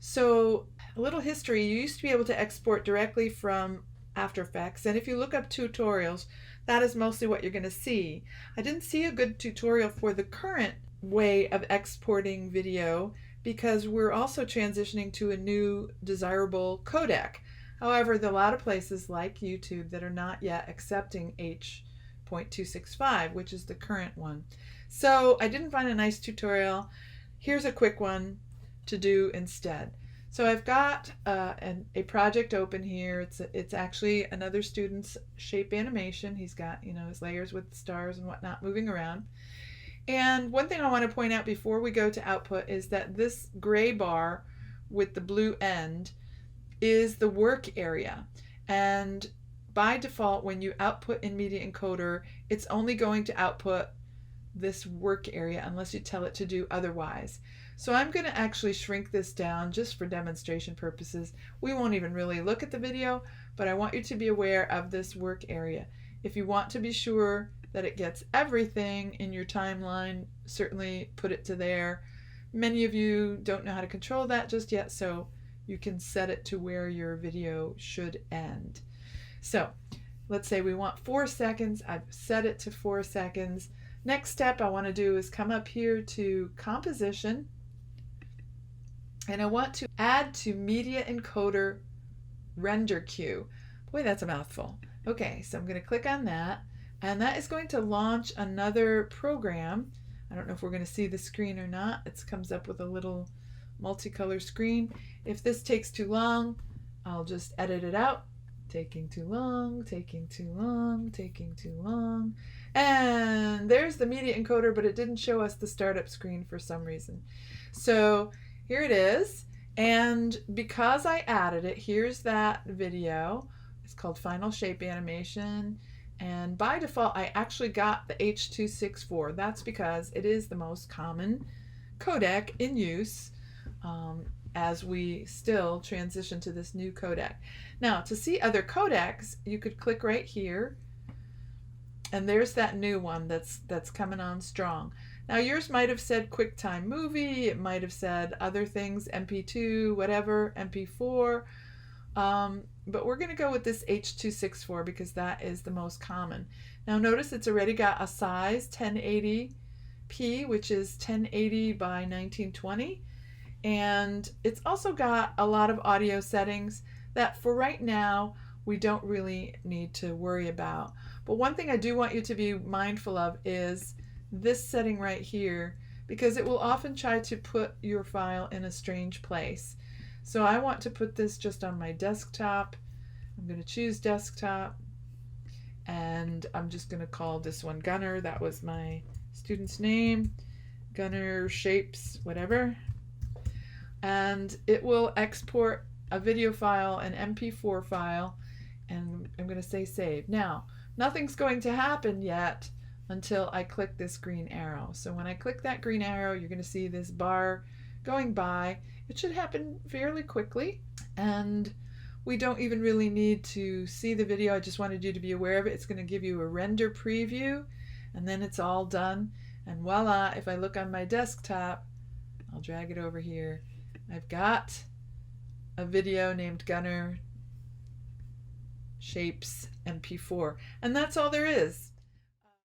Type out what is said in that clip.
So a little history, you used to be able to export directly from After Effects, and if you look up tutorials, that is mostly what you're going to see. I didn't see a good tutorial for the current way of exporting video because we're also transitioning to a new desirable codec. However, there are a lot of places like YouTube that are not yet accepting H.265, which is the current one. So I didn't find a nice tutorial. Here's a quick one to do instead. So I've got a project open here. It's actually another student's shape animation. He's got, his layers with stars and whatnot moving around. And one thing I want to point out before we go to output is that this gray bar with the blue end is the work area. And by default, when you output in Media Encoder, it's only going to output this work area unless you tell it to do otherwise. So I'm going to actually shrink this down just for demonstration purposes. We won't even really look at the video, but I want you to be aware of this work area. If you want to be sure that it gets everything in your timeline, certainly put it to there. Many of you don't know how to control that just yet, so you can set it to where your video should end. So let's say we want 4 seconds. I've set it to 4 seconds. Next step I want to do is come up here to Composition, and I want to add to Media Encoder Render Queue. Boy, that's a mouthful. Okay, so I'm going to click on that, and that is going to launch another program. I don't know if we're going to see the screen or not. It comes up with a little multicolor screen. If this takes too long, I'll just edit it out. Taking too long, taking too long, taking too long. And there's the Media Encoder, but it didn't show us the startup screen for some reason. So here it is. And because I added it, here's that video. It's called Final Shape Animation. And by default, I actually got the H.264. That's because it is the most common codec in use as we still transition to this new codec. Now, to see other codecs, you could click right here, and there's that new one that's coming on strong. Now, yours might have said QuickTime Movie, it might have said other things, MP2, whatever, MP4, but we're going to go with this H.264 because that is the most common. Now, notice it's already got a size 1080p, which is 1080 by 1920. And it's also got a lot of audio settings that for right now we don't really need to worry about. But one thing I do want you to be mindful of is this setting right here, because it will often try to put your file in a strange place. So I want to put this just on my desktop. I'm going to choose desktop, and I'm just going to call this one Gunner. That was my student's name. Gunner Shapes, whatever. And it will export a video file, an MP4 file, and I'm going to say save. Now, nothing's going to happen yet until I click this green arrow. So when I click that green arrow, you're going to see this bar going by. It should happen fairly quickly, and we don't even really need to see the video. I just wanted you to be aware of it. It's going to give you a render preview, and then it's all done. And voila, if I look on my desktop, I'll drag it over here. I've got a video named Gunner Shapes MP4, and that's all there is.